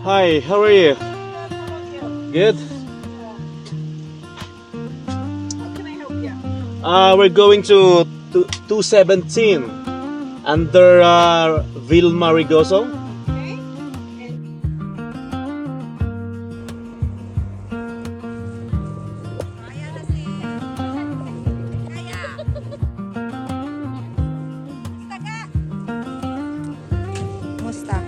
Hi, how are you? Good. How can I help you? We're going to 217 under Vilma Rigoso. Okay. And kaya na si Kaya. Musta?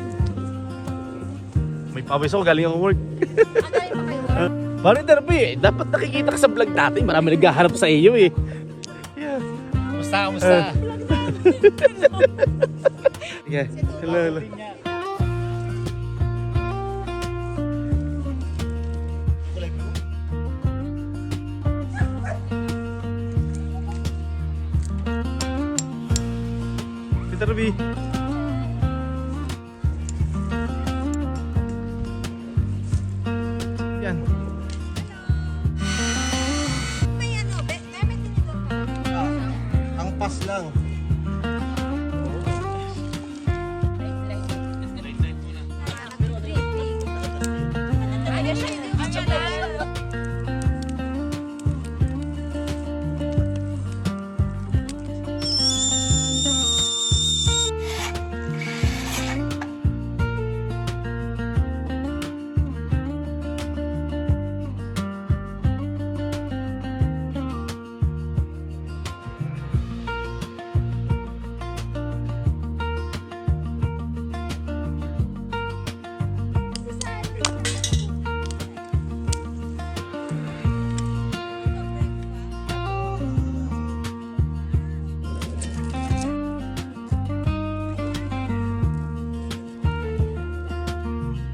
May pawis ako, galing ako work. Ano ba kayo? Barry Derby, dapat nakikita ka sa vlog natin. Marami naghahanap sa iyo eh. Yeah. Kamusta? Yeah. Hello, hello. Peter Derby. Yan. May ano, may tinidor ka. Ang pas lang. Ayos siya yung video na.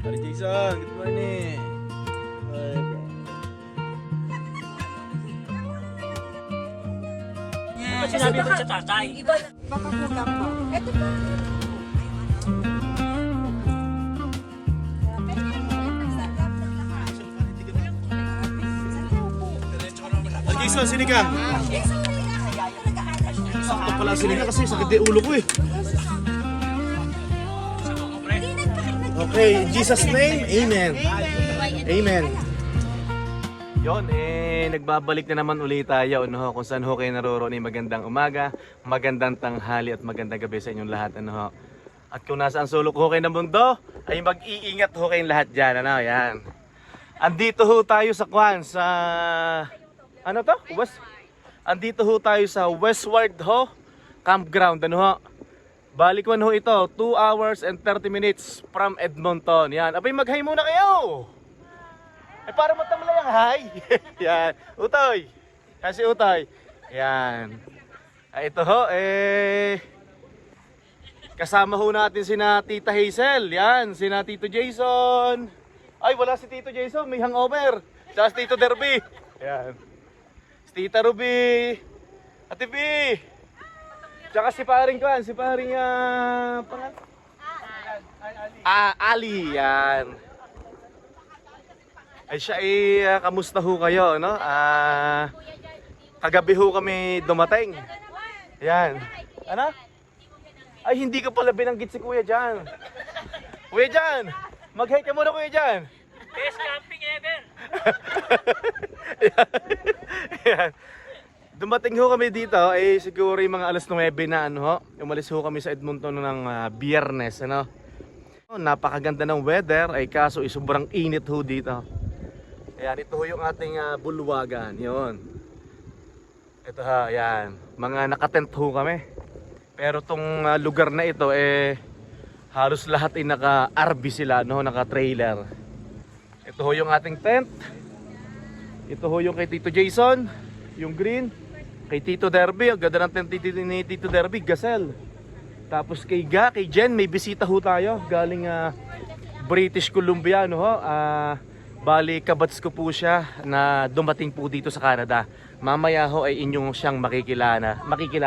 Hari Jason, good morning. Sinabi mo sa tatay. Iba na. Baka kulang pa. Eto pa. Hari Jason, sinigang. Sakto pala sinigang kasi sakit yung ulo ko eh. Okay, in Jesus' name, amen. Amen. Yon, nagbabalik na naman ulit tayo ano, kung saan ho kayo naroroon. Magandang umaga, magandang tanghali at magandang gabi sa inyong lahat. Ano, ho. At kung nasaan sulok ho kayo ng mundo, ay mag-iingat ho kayong lahat dyan. Ano, yan. Andito ho tayo sa Kwan, sa... Ano to? Andito ho tayo sa Westward ho, campground. Ano ho? Balik man ho ito, 2 hours and 30 minutes from Edmonton. Yan. Abay, mag-hi muna kayo! Eh, para matamlay ang hi. Yan. Utoy. Kasi Utoy. Yan. Ay, ito ho, kasama ho natin sina Tita Hazel. Yan. Sina Tito Jason. Ay, wala si Tito Jason. May hangover. Tsaka si Tito Derby. Yan. Si Tita Ruby. Ate B. Tsaka si paring Kwan. Si paring, pangalan? Ali. Yan. Ay siya kamusta ho kayo, no? Kagabi ho kami dumating. Yan. Ano? Ay, hindi ko pala binanggit si Kuya Jan. Kuya Jan, mag-hi ka muna Kuya Jan. Best camping ever. Yan. Dumating ho kami dito, siguro yung mga alas 9 na ano ho. Umalis ho kami sa Edmonton ng Biyernes, ano? Napakaganda ng weather, kaso sobrang init ho dito. Ayan, ito ho yung ating bulwagan, yun. Ito ha, yan. Mga nakatent ho kami. Pero tong lugar na ito, halos lahat ay naka-RV sila, no? Naka-trailer. Ito ho yung ating tent. Ito ho yung kay Tito Jason, yung green. Kay Tito Derby, ang ganda ng tent ni Tito Derby, Gazelle. Tapos kay Jen, may bisita ho tayo. Galing British Columbia, no ho? Bali, kabats ko po siya na dumating po dito sa Canada. Mamaya ho ay inyong siyang makikilala,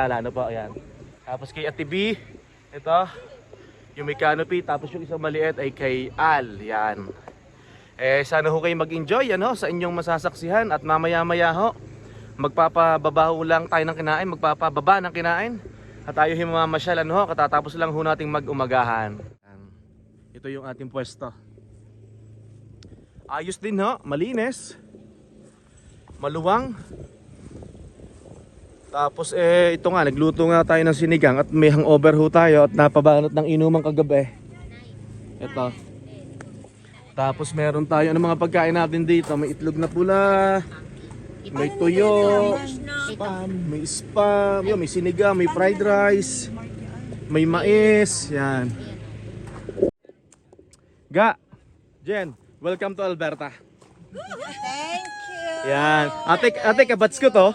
ano po, ayan. Tapos kay Ate B, ito, yung may canopy. Tapos yung isang maliit ay kay Al, yan. Sana ho kayo mag-enjoy, ano, sa inyong masasaksihan. At mamaya-maya ho, magpapababa lang tayo ng kinain, magpapababa ng kinain. At tayo himamasyal, ano ho, katatapos lang ho nating mag-umagahan. Ito yung ating pwesto. Ayos din ho, malinis. Maluwang. Tapos ito nga, nagluto nga tayo ng sinigang at may hangover ho tayo at napabanat ng inuman kagabi. Ito. Tapos meron tayo ng mga pagkain natin dito. May itlog na pula, may tuyo, spam, may spam, yun, may sinigang, may fried rice, may mais, yan. Ga, Jen, welcome to Alberta. Thank you. Yan. Ate, kabats ko to.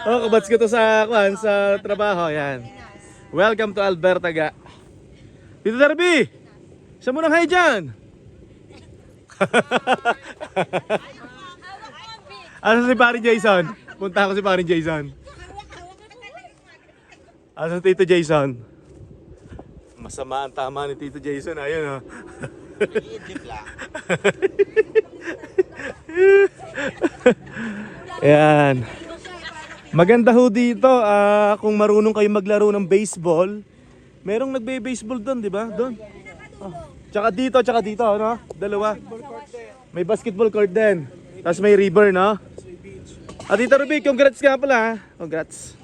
Oh, kabats ko to sa trabaho, yan. Welcome to Alberta, Ga. Tito Darby, isa mo nang hi dyan. Asa si Paring Jason? Punta ako si Paring Jason. Asa si Tito Jason? Masama ang tama ni Tito Jason. Ayun, oh. Yan. Maganda ho dito. Kung marunong kayo maglaro ng baseball, merong nagbe-baseball doon, di ba? Doon. Tsaka dito, no? Dalawa. May basketball court din. Tapos may river, no? Tito Ruby, congrats nga pala, ha? Congrats.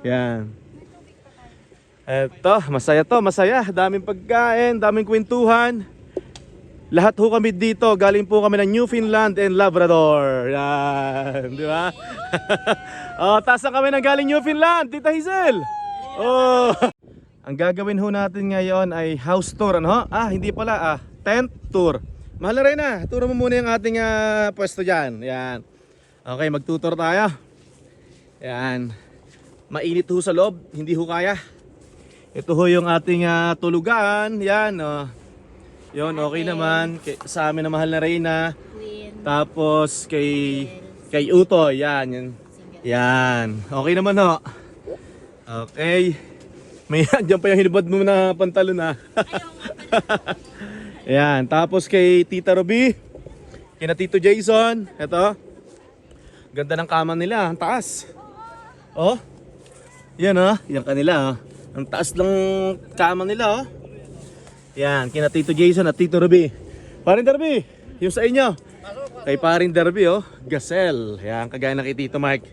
Yan. Eto, masaya to, masaya. Daming pagkain, daming kwentuhan. Lahat ho kami dito, galing po kami ng Newfoundland and Labrador. Yan, di ba? Taas na kami ng galing Newfoundland, Tita Hazel. Oh. Ang gagawin ho natin ngayon ay house tour, ano? Hindi pala, tent tour. Mahal na rin na, turo mo muna yung ating pwesto dyan. Yan. Okay, magtutor tayo. Yan. Mainit ho sa loob, hindi ho kaya. Ito ho yung ating tulugan. Yan, oh. Yun, okay naman. Sa amin na mahal na Reyna. Tapos kay Uto, yan. Yan. Okay naman ho. Okay. May dyan pa yung hinubad mo na pantalon, ha. Yan. Tapos kay Tita Ruby, kina Tito Jason. Ito. Ganda ng kama nila, ang taas. Oh. Yan, ha. Yan kanila, ha. Ang taas ng kama nila, oh. Yan, kina Tito Jason at Tito Ruby. Paring Darby, yung sa inyo. Kay Paring Darby, oh, Gazelle. Yan, kagaya na kay Tito Mike.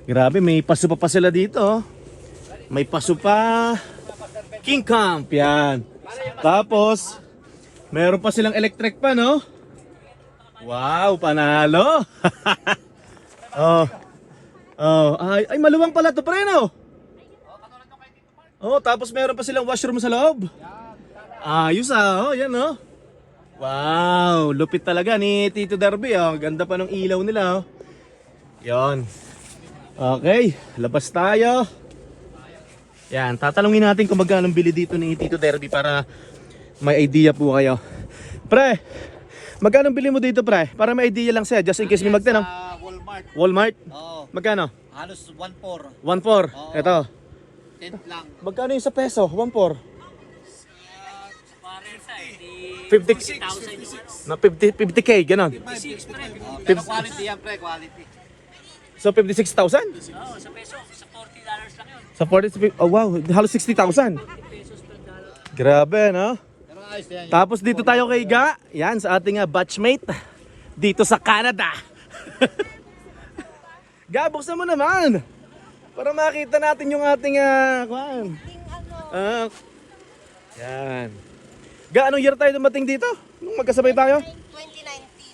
Grabe, may paso pa sila dito, oh. May paso pa. King Camp, yan. Tapos, meron pa silang electric pa, no? Wow, panalo. Ay, maluwang pala to, pre, no? Tapos meron pa silang washroom sa loob. Ayos, yan, oh. Wow, lupit talaga ni Tito Darby, oh. Ganda pa ng ilaw nila, oh. Yon. Okay, labas tayo. Yan, tatalungin natin kung magkano bili dito ni Tito Darby para may idea po kayo. Pre, magkano bili mo dito, pre? Para may idea lang siya, just in case may magtanong. Walmart. Walmart? Oo. Magkano? Halos 1.4. 1.4. Oo. Ito. Tent lang. Magkano yung sa peso? 1.4. Parenta, hindi 50 na 50k, ganon. 56 pre. Pero quality yan, pre. Quality. So 56,000? Oo, sa peso, sa $40 lang yun. Sa 40, oh wow, halos 60,000. Pesos per dollar. Pero Grabe, no? ayos yan. Tapos dito tayo kay Ga, yan sa ating batchmate dito sa Canada. Ga, buksan mo naman para makita natin yung ating kuwan. Yan. Ga, anong year tayo dumating dito? Nung magkasabay tayo?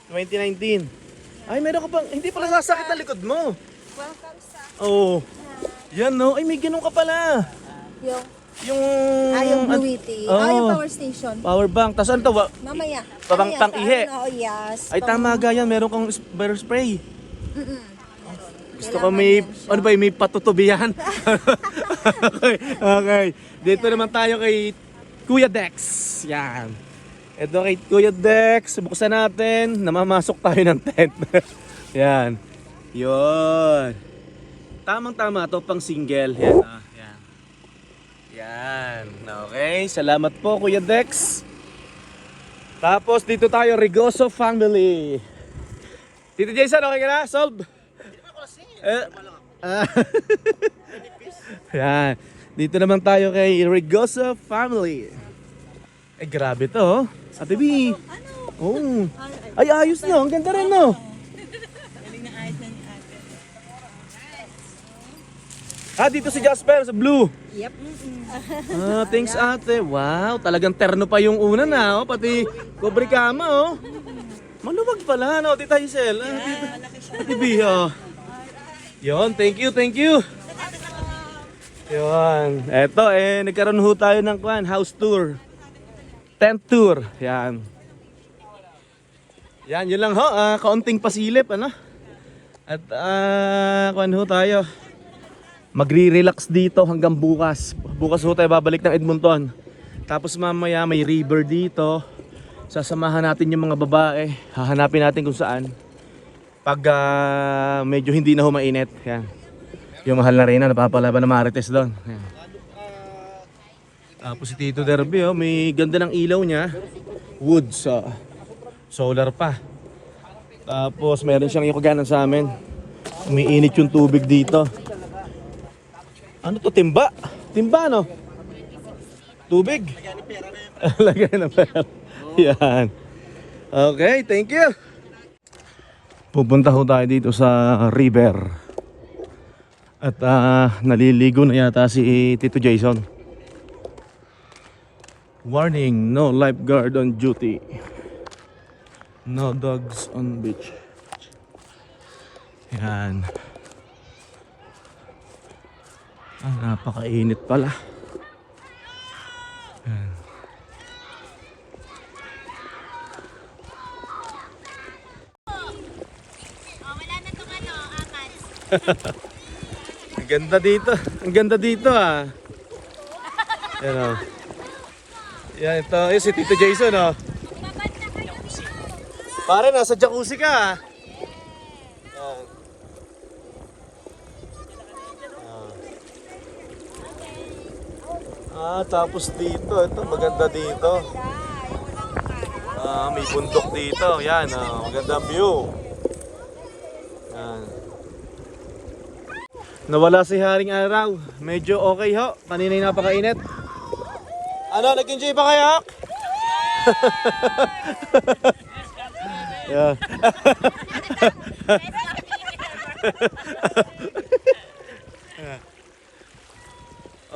2019. 2019. Ay, meron ka pang, hindi pala sasakit ang likod mo. Welcome sa... Oh. Yan, no? Ay, may ganun ka pala. Yung... Yung... yung Blue Witty. Yung power station. Power bank. Tapos ano to? Mamaya. Pang-ihi. Yes. Ay, tama ga yan. Meron kang bear spray. Gusto ko may, ano ba, may patutubihan. Okay. Dito naman tayo kay Kuya Dex. Yan. Ito kay Kuya Dex. Buksan natin. Namamasok tayo ng tent. Yan. Yun. Tamang-tama to pang single. Yan. Yan. Yan. Okay. Salamat po, Kuya Dex. Tapos dito tayo, Rigoso Family. Tito Jason, okay ka na? Solve? Yan. Dito naman tayo kay Rigoso Family. Eh, grabe to, oh. Ate B. Oh. Ay, ayos no. Ang ganda rin no. Galing na ayos na ni ate. Ah, dito si Jasper sa blue. Yep. Ah, thanks ate. Wow, talagang terno pa yung una na, oh. Pati kobre kama, oh. Maluwag pala, no, Tita Hazel. Ah, Tita B, oh. Yun, thank you, thank you. Yun. Eto, nagkaroon ho tayo ng house tour. Tent tour. Yan. Yan, yun lang ho. Kaunting pasilip, ano. At, ho tayo. Magre-relax dito hanggang bukas. Bukas ho tayo babalik ng Edmonton. Tapos mamaya may river dito. Sasamahan natin yung mga babae. Hahanapin natin kung saan. Pag medyo hindi na ho mainit. Yan. Yung mahal na rin na napapalaban ng Marites doon. Yan. Tapos si Tito Derby, oh, may ganda ng ilaw niya. Woods. Solar pa. Tapos meron siyang ikuganan sa amin. Umiinit yung tubig dito. Ano to? Timba? Timba no? Tubig? Lagay ng pera. Yan. Okay, thank you. Pupunta ho tayo dito sa river. At naliligo na yata si Tito Jason. Warning, no lifeguard on duty. No dogs on beach. Yan. Napakainit pala. Yan. Wala na itong amas. Ang ganda dito. Ang ganda dito ah. Yan o. Yan ito. Yung si Tito Jason oh. Pare, nasa jacuzzi ka ah. Yan. Tapos dito. Ito maganda dito. May bundok dito. Yan magandang view. Yan. Nawala si Haring Araw. Medyo okay ho. Kanina'y napakainit. Ano, nag-enjoy ba kayo? Yeah.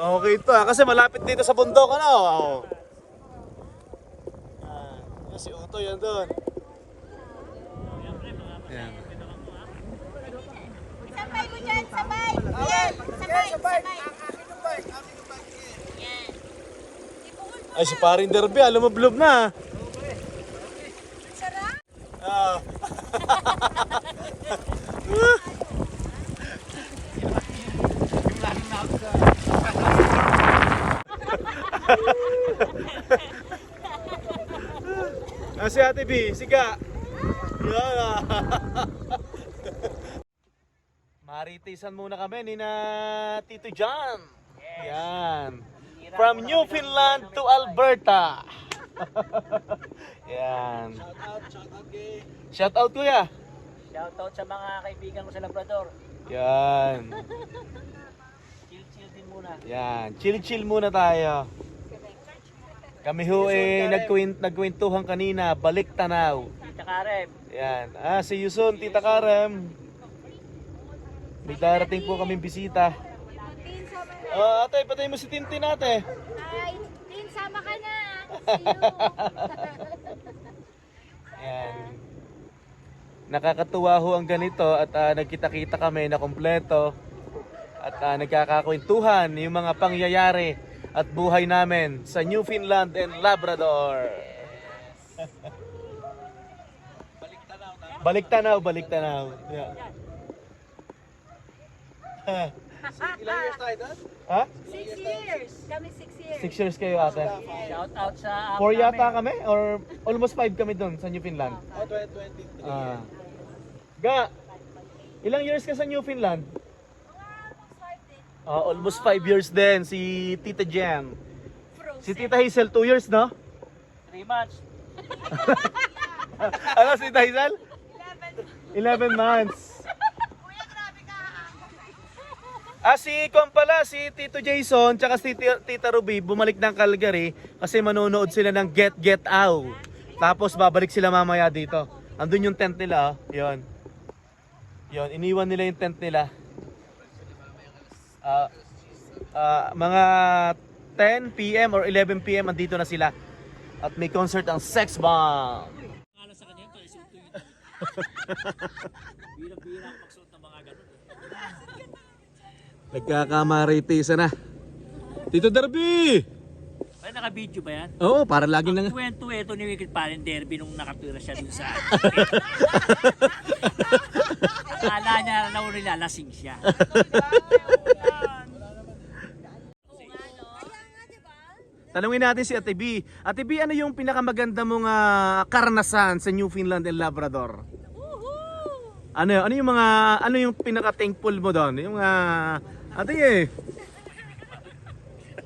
Okay ito kasi malapit dito sa bundok ano. Si Uto yan doon. Yan. Sabay mo dyan, sabay. Yan, sabay. Ay si Paring Derby, alam mo blob na. Sarap. Si Ate B, siga. Yan Maritisan muna kami ni na Tito John. Yan. From Newfoundland to Alberta. Yan. Shout out kuya. Shoutout sa mga kaibigan ko sa Labrador. Yan. Chill din muna. Yan. Chill muna tayo. Kami ho nagkwentuhan kanina, balik tanaw. Tita Karem. Yan. See you soon, Tita Karem. May darating po kaming bisita. Ate, patay mo si Tintin ate. Ay, Tin, sama ka na. Yan. Nakakatuwa ho ang ganito at nagkita-kita kami na kompleto at nagkakakwentuhan yung mga pangyayari at buhay namin sa Newfoundland and Labrador. Balik tanaw. Yeah. Ilang years tayo doon? Ha? 6 years. Kami 6 years. 6 years kayo ate. Shoutout sa 4 yata kami or almost 5 kami doon sa Newfoundland. 2023. Ilang years ka sa Newfoundland? Almost 5 years din si Tita Jen. Si Tita Hazel 2 years, no? 3 months. Ano si Tita Hazel? 11 months. Si si Tito Jason tsaka si Tita Ruby bumalik ng Calgary kasi manonood sila ng Get Out. Tapos babalik sila mamaya dito. Andun yung tent nila, oh. Yun. Yun, iniwan nila yung tent nila. Mga 10 p.m. or 11 p.m. andito na sila. At may concert ang Sex Bomb. Akala sa kanya, paisuto yun. Bira-bira ang pagsuot ng mga ganun. Nagkakamaritisan na. Tito Derby! Ay, naka-video ba yan? Oo, para laging lang. Kwento ito ni Wicked Paren Derby nung nakatira siya dun sa... Akala niya na nilalasing siya. Tanungin natin si Ate B. Ate B, ano yung pinakamaganda mong karanasan sa Newfoundland and Labrador? Ano yung mga ano yung pinaka-thankful mo doon? Yung ate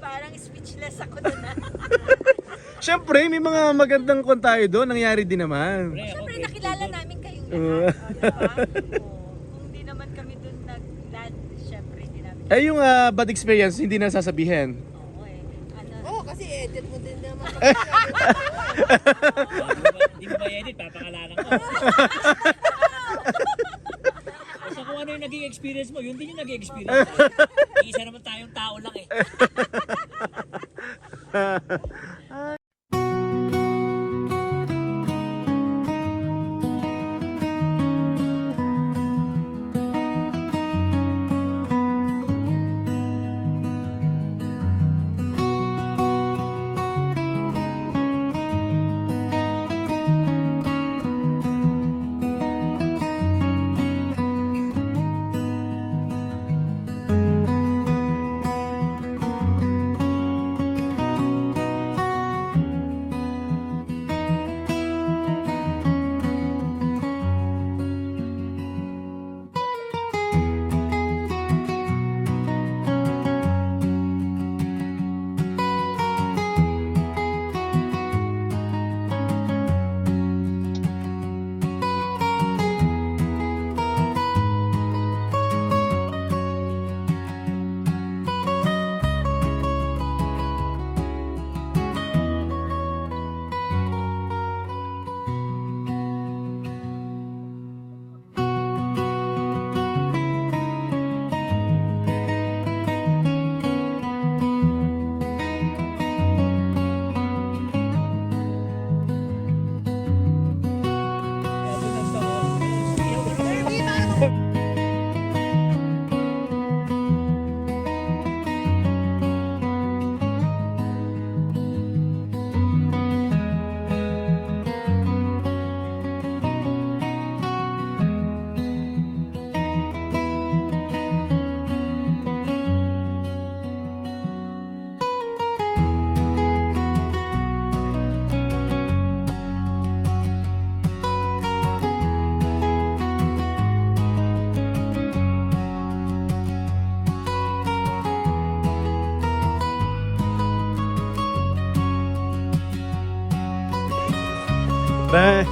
Parang speechless ako doon. Siyempre, may mga magandang kwan tayo doon, nangyari din naman. Siyempre, nakilala namin kayong Oo. lahat. Diba? Kung di naman kami doon nag-land, siyempre, hindi namin. Eh yung bad experience, hindi na sasabihin. Oo eh. Oo, kasi edit mo din naman. Hindi mo ba edit? Papakalanan ko. Basta kung ano yung naging experience mo, yun din yung naging experience mo. Isa naman tayong tao lang eh.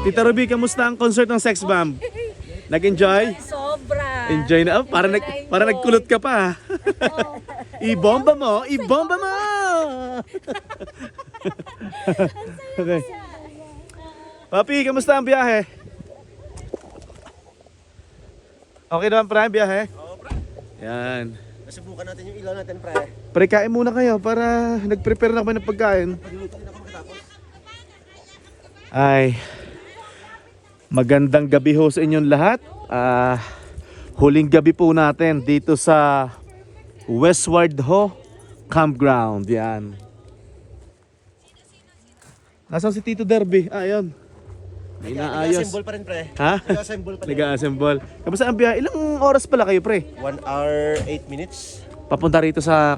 Tita Ruby, kamusta ang concert ng Sex Bomb? Nag-enjoy? Sobra. Enjoy na. Para nagkulot ka pa. Ibomba mo! Ibomba mo! Okay. Papi, kamusta ang biyahe? Okay naman pre, ang biyahe? Oo, pre. Yan. Nasubukan natin yung ilaw natin, pre. Pre, kain muna kayo para nag-prepare na kami ng pagkain. Pagluluto din ako matapos. Ay, magandang gabi ho sa inyong lahat. Huling gabi po natin dito sa Westward Ho Campground. Yan. Nasaan si Tito Derby? Ayun. May naayos. Nag-assemble pa rin, pre. Ha? Nag-assemble pa rin. Nag-assemble. Kamusta ang biyahe? Ilang oras pala kayo, pre? 1 hour, 8 minutes. Papunta rito sa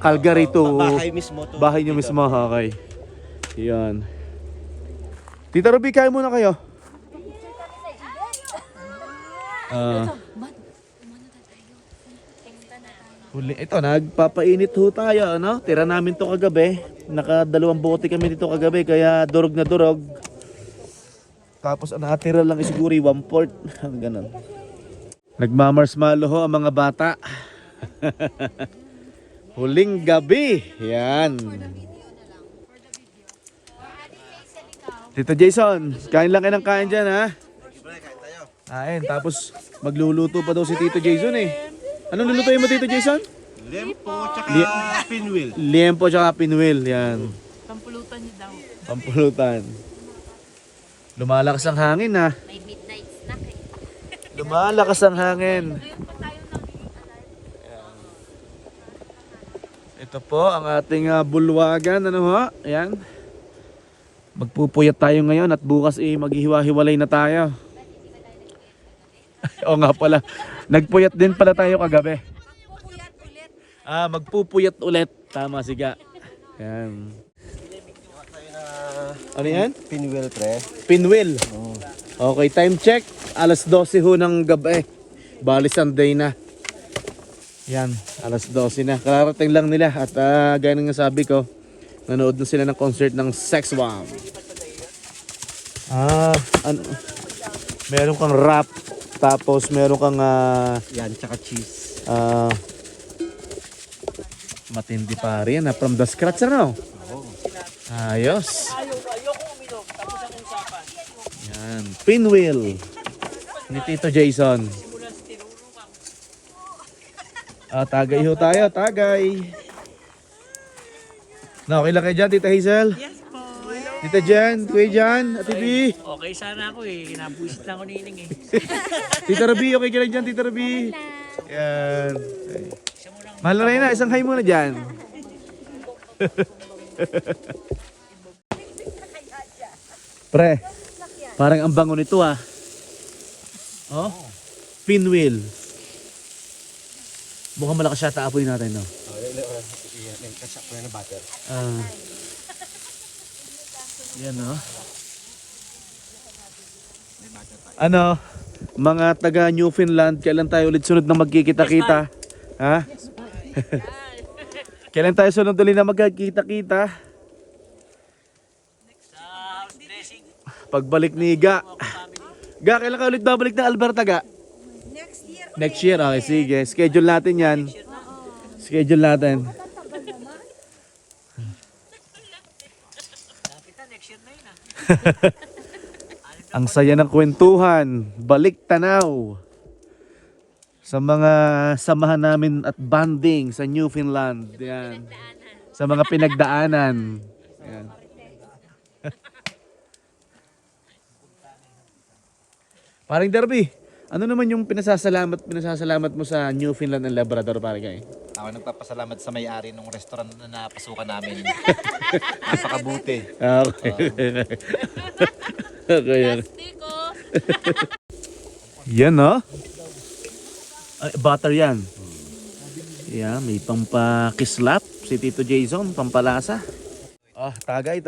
Calgary to Bahay mismo to. bahay nyo dito. mismo. Okay. Yan. Tita Ruby, kain muna kayo. Ito, nagpapainit ho tayo, ano? Tira namin to kagabi. Nakadalawang bote kami dito kagabi, kaya durog na durog. Tapos ang natira lang is siguro 1/4. Ganun. Nagmamarshmallow ho ang mga bata. Huling gabi. Yan. Tito Jason, kain lang kayo ng kain dyan, ha? Kain. Tapos magluluto pa daw si Tito Jason eh. Anong lulutuin mo, Tito Jason? Lempo, tsaka pinwheel. Liempo tsaka pinwheel. Yan. Pampulutan niyo daw. Pampulutan. Lumalakas ang hangin ha. May midnight snack eh. Lumalakas ang hangin. Ngayon pa tayo Ito po ang ating bulwagan. Ano ho? Ayan. Magpupuyat tayo ngayon at bukas maghihiwa-hiwalay na tayo. Oo nga pala. Nagpuyat din pala tayo kagabi. Pupuyat ulit. Magpupuyat ulit. Tama, siga. Ayan. Ano yan? Pinwheel, pre. Pinwheel. Okay, time check. Alas 12 ho ng gabi. Bali Sunday na. Yan, alas 12 na. Kararating lang nila. At gaya nga sabi ko, nanood na sila ng concert ng Sex Bomb. Meron kang rap. Tapos meron kang Yan, tsaka cheese. matindi pa rin. From the scratch, ano? Ayos. Ayoko uminom. Tapos ang usapan. Yan. Pinwheel. Ni Tito Jason. Simulan sa tinuro ka. Tagay ho tayo. Tagay. Na, okay lang kayo dyan, Tita Hazel? Yes po. Tita Jen, Kuya Jan, Ate B. Okay sana ako eh. Nabuisit na ako nining eh. Tita Rabi, okay ka lang dyan, Tita Rabi? Yan. Isa mo lang. Mahal na rin na, isang hi muna dyan. Pre, parang ang bango nito ah. Oh, pinwheel. Mukhang malakas siya, taapoy natin, no? Yan, kasak ko na butter. Yan, no? Ano, mga taga Newfoundland, kailan tayo ulit sunod na magkikita-kita? Ha? Kailan tayo sunod ulit na magkikita-kita? Sa house dressing. Pagbalik ni Ga. Ga, kailan ka ulit babalik ng Alberta, Ga? Next year. Next year, okay, sige. Schedule natin yan. Schedule natin. Lapit na, next year na yun ah. Ang saya ng kwentuhan. Balik tanaw. Sa mga samahan namin at banding sa Newfoundland. Yan. Sa mga pinagdaanan. Yan. Paring Derby, ano naman yung pinasasalamat mo sa Newfoundland and Labrador, pare kayo? Ako nagpapasalamat sa may-ari ng restaurant na napasukan namin. Napakabuti. Okay. Okay. Tiko. Yan, no? Ay, butter yan. Yan, may pampakislap si Tito Jason, pampalasa. Tagay.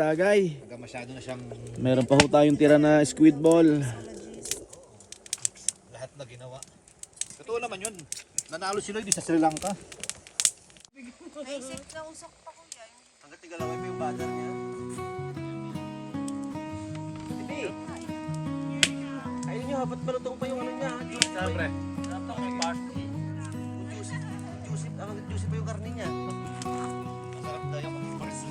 Hanggang masyado na siyang Meron pa ho tayong tira na squid ball. lahat na ginawa. Totoo naman yun. Nanalo sila di sa Sri Lanka. Naisip na usok pa ko yan. Hanggang tigalawin mo yung butter niya. Hindi. Kainin nyo, ba't malutong pa yung ano niya? Siyempre. Juicy pa yung karne niya. Masarap daw yung pag-first.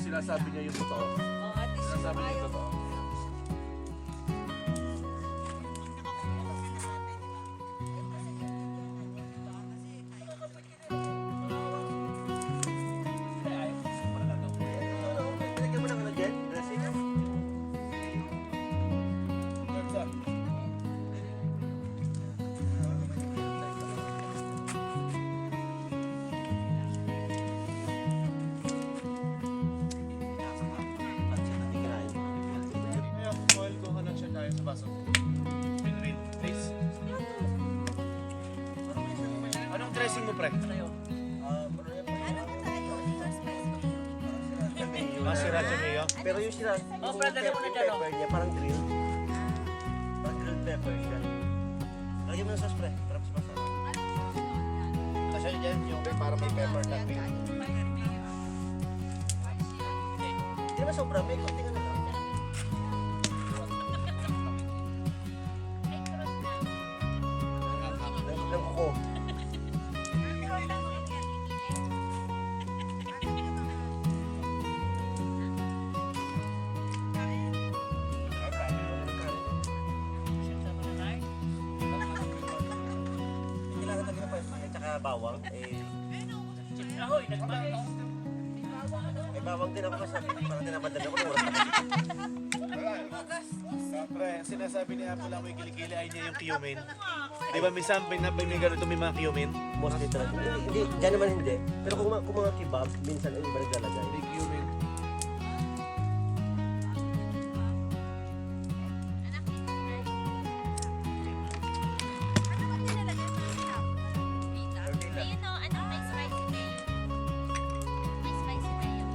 Sinasabi niya yung totoo. Sinasabi niya yung totoo. Lagyan mo ng ano dyan? Dressing? Oil ko ka lang siya tayo sa baso. Pinwheel, please. Anong dressing mo, pre? Ano Pero yung sila, Oh, brother, dali mo na dyan, oh. pepper niya, parang grill. Parang grilled pepper siya. Lagyan mo ng sauce, pre. Para mas masarap. Kasi yan yung para may pepper na. Hindi naman sobra, may konti ka na lang. Ng kuko. Kailangan lagyan ng pepper at saka bawang. Ahoy, nagmamay. May bawang din ako kasi parang tinabandan ako ng oras. Pre, sinasabi ni Apple lang may kilikili ay niya yung cumin. Di ba minsan may ganito may mga cumin? Mostly talaga. Hindi, dyan naman hindi. Pero kung mga kebab, minsan ay iba naglalagay. May cumin. Ayun o, ano, may spicy mayo. May spicy mayo.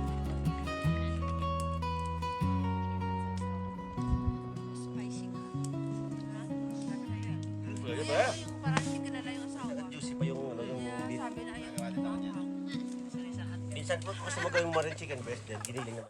Spicy ka. Pwede ba? Parang hindi ka na lang yung asawa. Saka juicy pa yung ano, yung beef. Sabi na ayaw. Minsan po kasi magawin mo rin chicken breast din, giniling naman.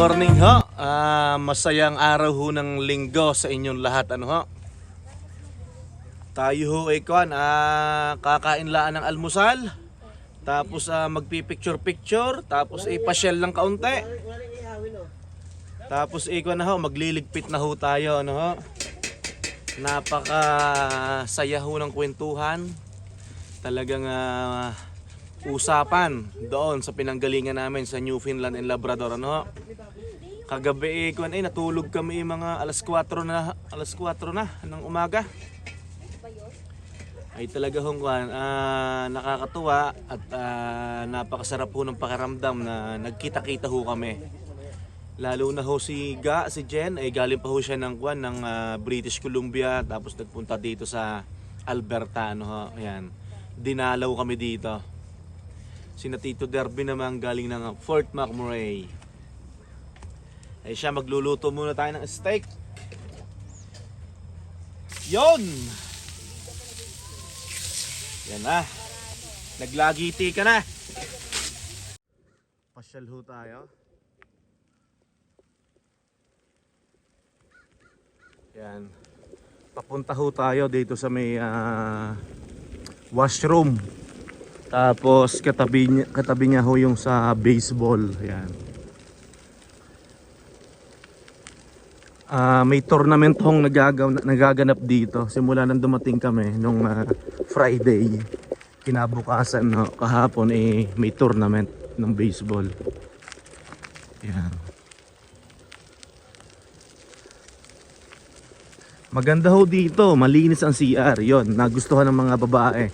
Morning ho. Masayang araw ho ng linggo sa inyong lahat, ano ho. Tayo ho ay kakain laan ng almusal. Tapos magpipicture-picture, tapos ipasyal ng kaunti. Tapos na ho, magliligpit na ho tayo, ano ho. Napaka saya ho ng kwentuhan. Talagang usapan doon sa pinanggalingan namin sa Newfoundland and Labrador, ano ho. Kagabi natulog kami mga alas 4 na ng umaga. Ay talaga hong nakakatuwa at napakasarap ho ng pakiramdam na nagkita-kita ho kami. Lalo na ho si Jen ay galing pa ho siya ng British Columbia, tapos nagpunta dito sa Alberta, ano ho. Ayan. Dinalaw kami dito. Si Tito Derby naman galing ng Fort McMurray. Ay siya, magluluto muna tayo ng steak. Yon! Yan na. Naglagiti ka na. Pasyal ho tayo. Yan. Papunta ho tayo dito sa may washroom. Tapos katabi niya ho yung sa baseball. Ayan. May tournament hong nagaganap dito simula nang dumating kami nung Friday. Kinabukasan, no, kahapon may tournament ng baseball. Ayan. Maganda ho dito, malinis ang CR. Yon, nagustuhan ng mga babae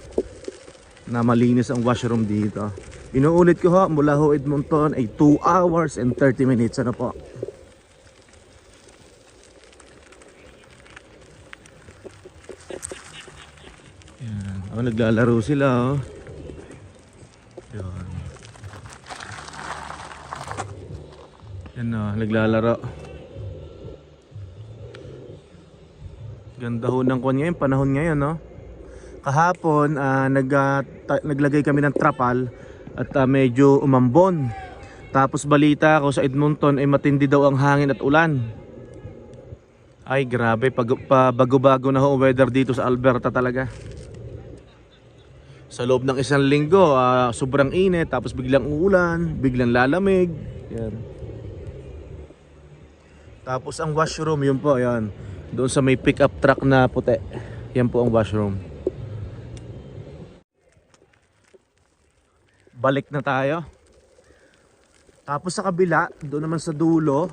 na malinis ang washroom dito. Inuulit ko ho, mula ho Edmonton ay 2 hours and 30 minutes. Ano po? Yan. Oh, naglalaro sila, oh. Yan. Yan, oh, naglalaro. Ganda ho ng kwan ngayon, panahon ngayon, no? Kahapon, naglagay kami ng trapal at medyo umambon. Tapos balita ko sa Edmonton ay matindi daw ang hangin at ulan. Ay grabe, bago-bago na ho ang weather dito sa Alberta talaga. Sa loob ng isang linggo, sobrang init, tapos biglang uulan, biglang lalamig. Yan. Tapos ang washroom, yun po, yan. Doon sa may pickup truck na puti. Yan po ang washroom. Balik na tayo. Tapos sa kabila, doon naman sa dulo,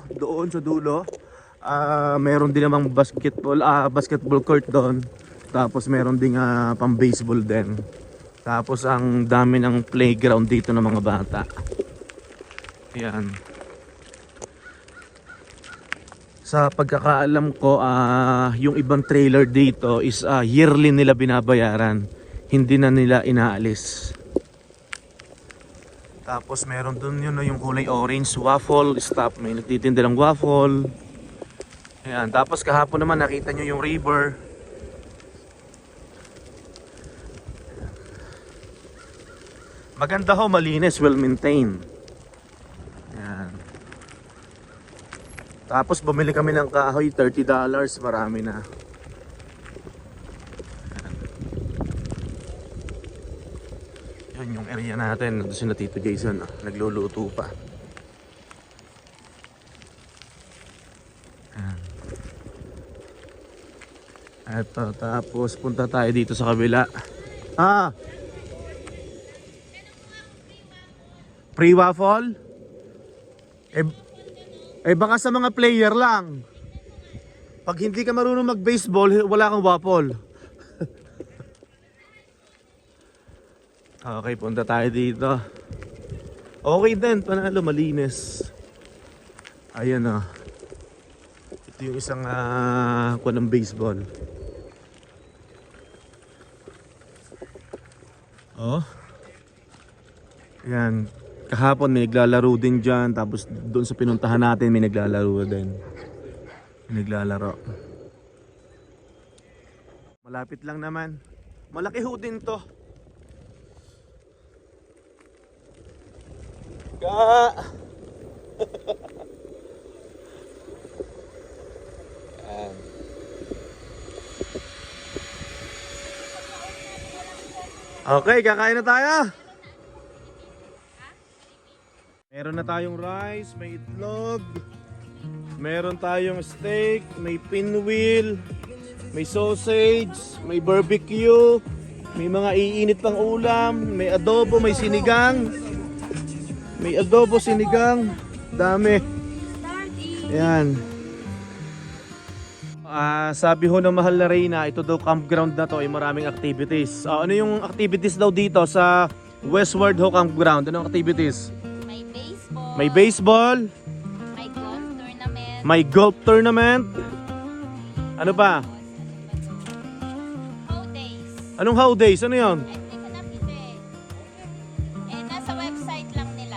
meron din namang basketball court doon. Tapos meron din pang baseball din. Tapos ang dami ng playground dito ng mga bata. Yan. Sa pagkakaalam ko, yung ibang trailer dito is yearly nila binabayaran. Hindi na nila inaalis. Tapos meron dun yun, yung kulay orange, waffle stop. May nagtitinda ng waffle. Ayan. Tapos kahapon naman nakita nyo yung river. Maganda ho, malinis, well maintained. Ayan. Tapos bumili kami ng kahoy, $30, marami na. Yun yung area natin, nandun si na Tito Jason, nagluluto pa. Ayan. Eto, tapos punta tayo dito sa kabila. Free waffle? Eh baka sa mga player lang. Pag hindi ka marunong mag-baseball, wala kang waffle. Okay, punta tayo dito. Okay din, panalo, malinis. Ayan o. Ito yung isang kuha ng baseball. Oh. Ayan. Kahapon may naglalaro din dyan. Tapos doon sa pinuntahan natin may naglalaro din. May naglalaro. Malapit lang naman. Malaki ho din to. Okay, kakain na tayo. Meron na tayong rice, may itlog, meron tayong steak, may pinwheel, may sausage, may barbecue, may mga iinit pang ulam, may adobo, may sinigang. May adobo, sinigang, dami. Ayan. Sabi ho ng mahal na Reyna, ito daw campground na to ay maraming activities. Ano yung activities daw dito sa Westward Ho Campground? Anong activities? May baseball. May golf tournament. May golf tournament. Ano pa? How days. Anong how days? Ano yun? Hindi ko nakita eh. Nasa website lang nila.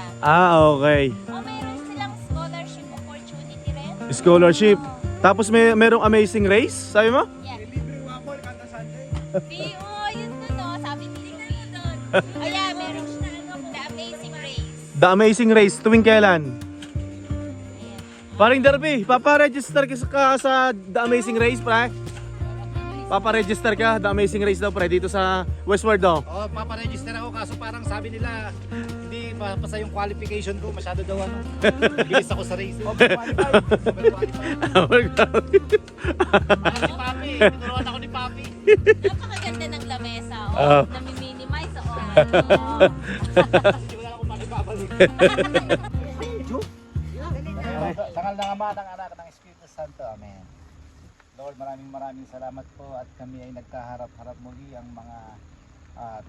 Okay. Mayroon silang scholarship opportunity rin. Scholarship. Tapos merong amazing race, sabi mo? Yeah. Yun dun no, sabi ni doon. Yeah, meron siya The Amazing Race. The Amazing Race, tuwing kailan? Paring Derby, papa-register ka sa The Amazing Race, pre? Paparegister ka, The Amazing Race daw pre, dito sa Westward daw. Oh, paparegister ako kaso parang sabi nila hindi mapasa yung qualification ko, masyado daw ano. Bilis ako sa race. Overqualified. Ni Papi, tinuruan ako ni Papi. Napakaganda ng lamesa. Oh, nami-minimize. Oh, ano. Hindi wala akong makibabalik. Sangal ng Ama, ng Anak, ng Espiritu Santo. Amen. Lord, maraming salamat po at kami ay nagkaharap-harap muli ang mga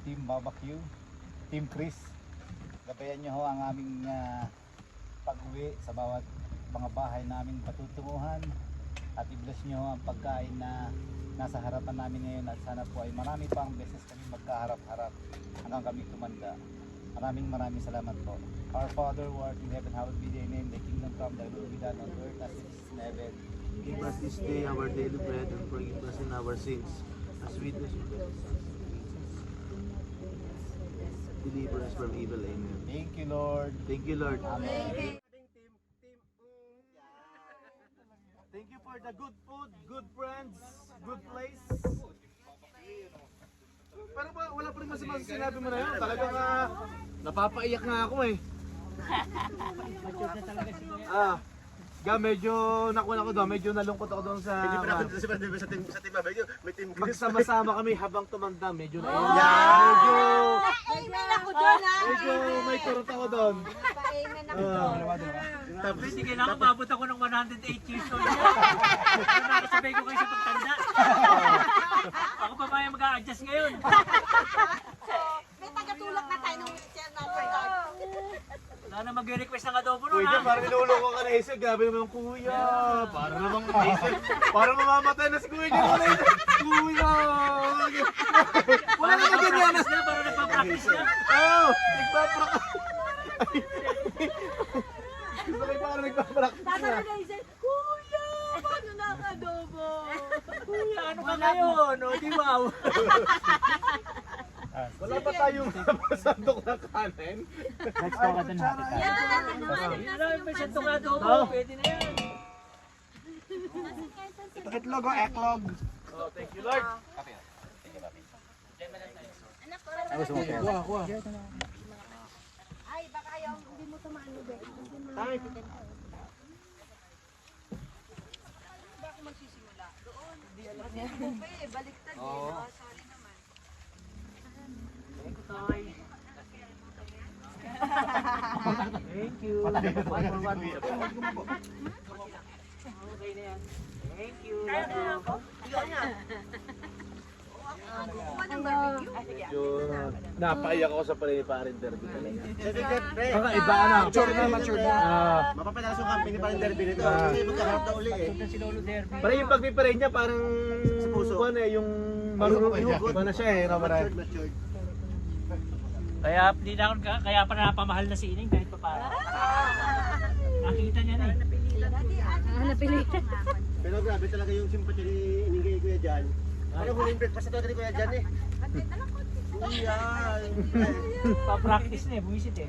Team Barbecue, Team Chris. Gabayan niyo ho ang aming pag-uwi sa bawat mga bahay namin patutunguhan at i-bless niyo ho ang pagkain na nasa harapan namin ngayon at sana po ay marami pang beses kami magkaharap-harap hanggang kami tumanda. Maraming salamat po. Our Father who art in heaven, hallowed be thy name. Thy kingdom come, thy will be done on earth as it is in heaven. Give us this day our daily bread and forgive us in our sins, as we do. Deliver us from evil. Amen. Thank you, Lord. Thank you, Lord. Amen. Thank you for the good food, good friends, good place. Pero wala pa rin masamang sinabi mo na yun. Talagang napapaiyak nga ako eh. Medyo nakuha ko doon, medyo nalungkot ako doon sa... Hindi pa naman sa team Babay, may team Chris. Magsama-sama kami habang tumanda, medyo na Amen ako doon, ha? medyo may kurot ako doon. Pa-amen ako doon. Tapos, Hindi kailangan mabot ako ng 108 years old. Pero nakasabay ko kayo sa pagtanda. Ako pa ba yung mag-a-adjust ngayon? May tagatulak na tayo ng wheelchair natin. Wala na mag-request ng adobo nun, Kuya, ha? parang niluloko ka na Hazel. Grabe naman yung kuya. Parang naman Hazel. Parang mamamatay na si kuya niyo. Kuya! Wala naman ganyan. Practice na, parang nagpa-practice na. Nagpapractice. Gusto kayo parang nagpapractice na. Kuya, paano nakadobo? Kuya, ano ka ngayon? O, di wow. Wala pa tayong sandok na kanin. Let's talk at natin. Yan, may santong adobo. Pwede na yan. Itlog o eklog. Oh, thank you, Lord. Ay, baka ayaw, hindi mo tumaano, be. Baka magsisimula. Doon. Baliktad eh. Sorry naman. Thank you. Okay na yan. Thank you. Medyo napaiyak ako sa parin derby talaga. Pre, Kakaiba na. mature na, mature na. Mapapadalas yung company pa rin derby nito. Kasi magkaharap na uli eh. Si Lolo Derby. Parang yung pagpipare niya parang puso. Kuwan eh, yung marunong ihugot. Kuwan na siya eh, no, Matured, matured. Kaya hindi na ako, kaya pa napamahal na si Ining kahit pa paano. Nakita niya na eh. Pero grabe talaga yung simpatya ni Iningay Kuya Jan. Parang huling breakfast ito ni Kuya Jan eh. Kuya! Pa-practice na eh, buwisit eh.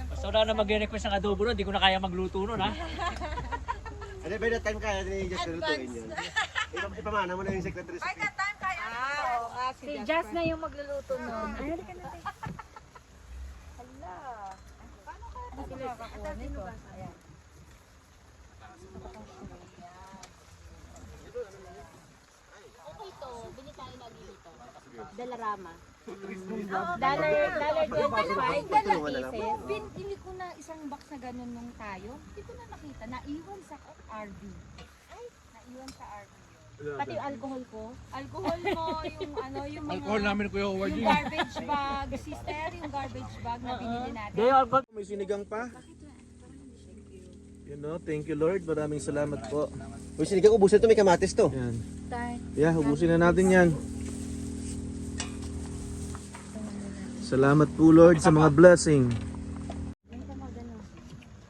Basta wala na mag-request ng adobo nun, hindi ko na kaya magluto nun ha. Ano by the time kaya ni Jess lutuin yun? Ipamana mo na yung secret recipe. Si Jazz na yung magluluto nun. Okay to, bili tayo lagi dito. Dalarama. $1.25 pieces. Binili ko na isang box na ganun nung tayo. Hindi ko na nakita. Naiwan sa RV. Ay, naiwan sa RV. Pati yung alcohol ko. Alcohol mo, yung ano, yung mga... Alcohol namin Kuya Howard Yung garbage bag. Sister, yung garbage bag na binili natin. May sinigang pa. You know, thank you Lord. Maraming salamat po. Uy, sinigang ubusin ito, may kamatis to. Yan. Yeah, ubusin na natin yan. Salamat po Lord sa mga blessing.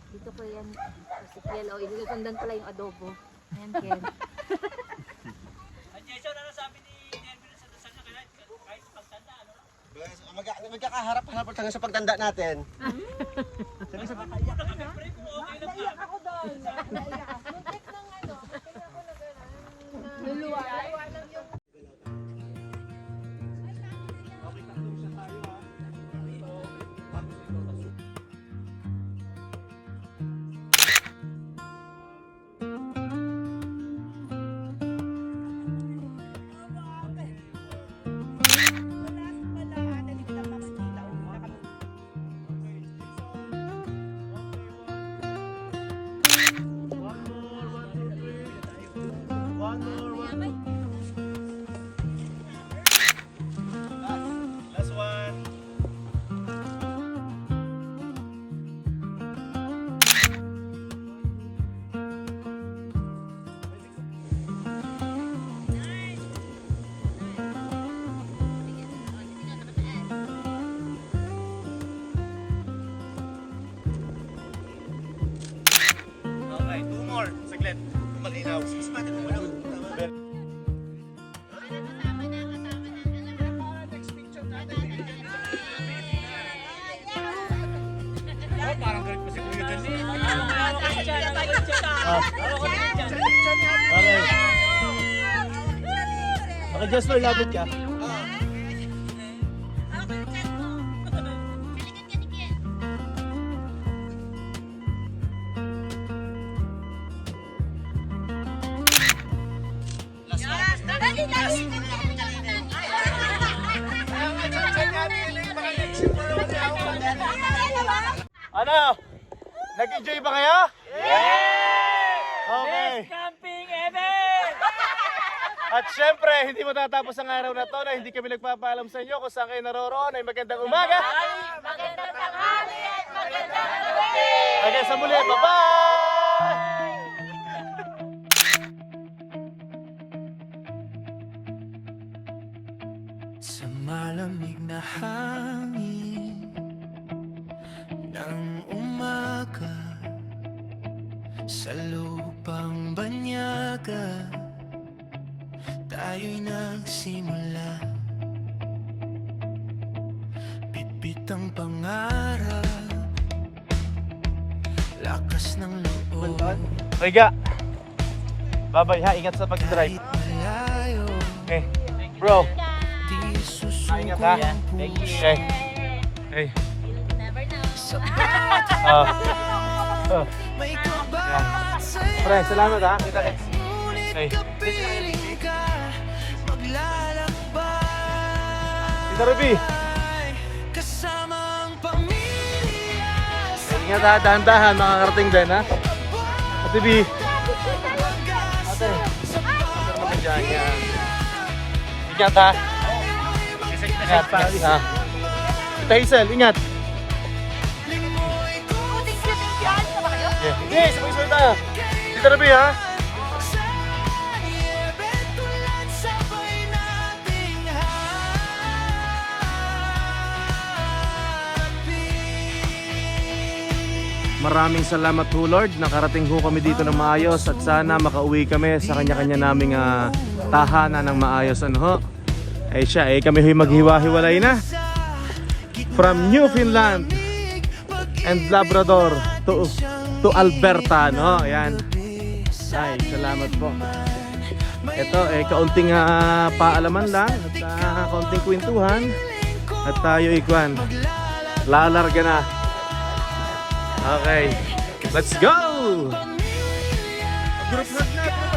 Dito ko yan. Si Kiel. O, ilisundan pala yung adobo. Ayan, Kiel. Jason, ano sabi ni Derby sa dasal na kahit pagtanda, ano? Magkakaharap-harap hanggang sa pagtanda natin. Last one. Okay, 2 more. Saglit. Malinaw. Parang galit pa si Kuya dyan eh. Okay. Okay, Jasper, lapit ka. Ano? Nag-enjoy ba kayo? Okay. Camping ever! At syempre, hindi matatapos ang araw na to na hindi kami nagpapaalam sa inyo kung saan kayo naroroon. Ay magandang umaga! Magandang tanghali at magandang gabi! Hanggang sa muli, bye-bye! Sa malamig na hangin ng umaga, sa lupang banyaga, tayo'y nagsimula. Bitbit ang pangarap, lakas ng loob. Riga! Bye-bye ha, ingat sa pag-drive. Kahit malayo, Okay, bro. di Ingat ha. susuko ang Thank you. puso. Okay. Hey. Never know. Sa bawat may kabat sa'yo. Pre, salamat ha. Kita kits. Ngunit Hey. kapiling ka, maglalakbay. Tita Ruby. Kasama ang pamilya sa Ingat ha, dahan-dahan. Makakarating din ha. Ate B. Ate. Diyan yan. Ingat ha. Ingat ha. Tita Hazel, ingat. lingmoy ko Thank you. Ano ba kayo? Yeah. Hindi, sabay-sabay tayo. Tita Ruby ha. sa niebe tulad sabay nating hanapin. Maraming salamat ho Lord, nakarating ho kami dito ng maayos at sana makauwi kami sa kanya-kanya naming tahanan ng maayos. Ano ho? Ay siya, kami ho'y maghiwa-hiwalay na. From Newfoundland and Labrador to Alberta, no? Ayan. Ay, salamat po. Ito, kaunting paalaman lang at kaunting kwentuhan. At tayo ikwan. Lalarga na. Okay, let's go! Group hug na!